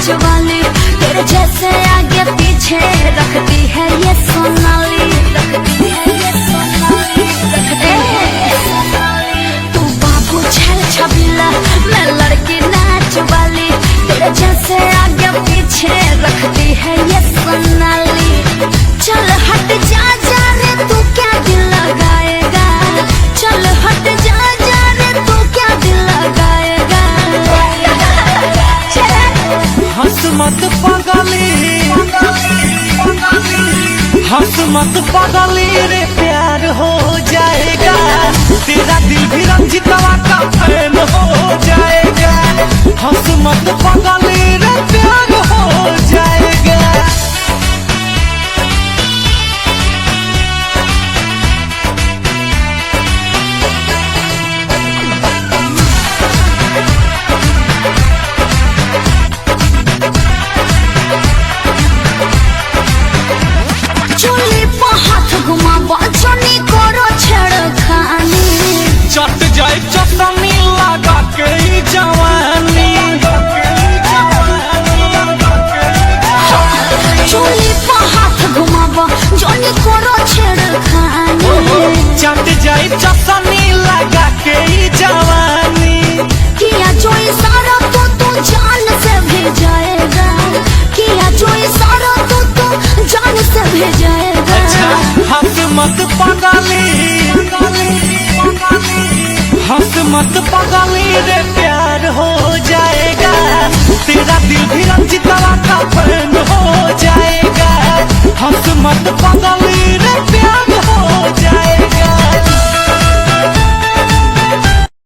नाच वाली, तेरे जैसे आगे पीछे रखती है ये सोनाली, रखती है ये सोनाली, रखती है ये सोनाली। तू बाबू छल छबीला, मैं लड़की नाच वाली, तेरे जैसे आगे पीछे रखती है ये सोनाली। चल हट जा जा रे तू क्या दिल लगाएगा, चल हट जा जा रे तू क्या दिल लगाएगा। हंस मत पागली, हंस मत पागली रे प्यार हो जाएगा, तेरा दिल भी रंजितवा का फैन हो जाएगा। हंस मत पागली रे प्यार हो जाएगा। चोली पे हाथ घुमावा जोनी करो छेड़खानी, चट जाए चटनी लगा के ई जवानी। चोली पे हाथ घुमावा जोनी करो छेड़खानी, चट जाए चटनी लगा के ई जवानी। किया जो इशारा तो तू जान से भेजाएगा, किया जो इशारा तो तू जान से भेजाएगा। हंस मत पागली, हंस मत पागली रे प्यार हो जाएगा, तेरा दिल भी रंजितवा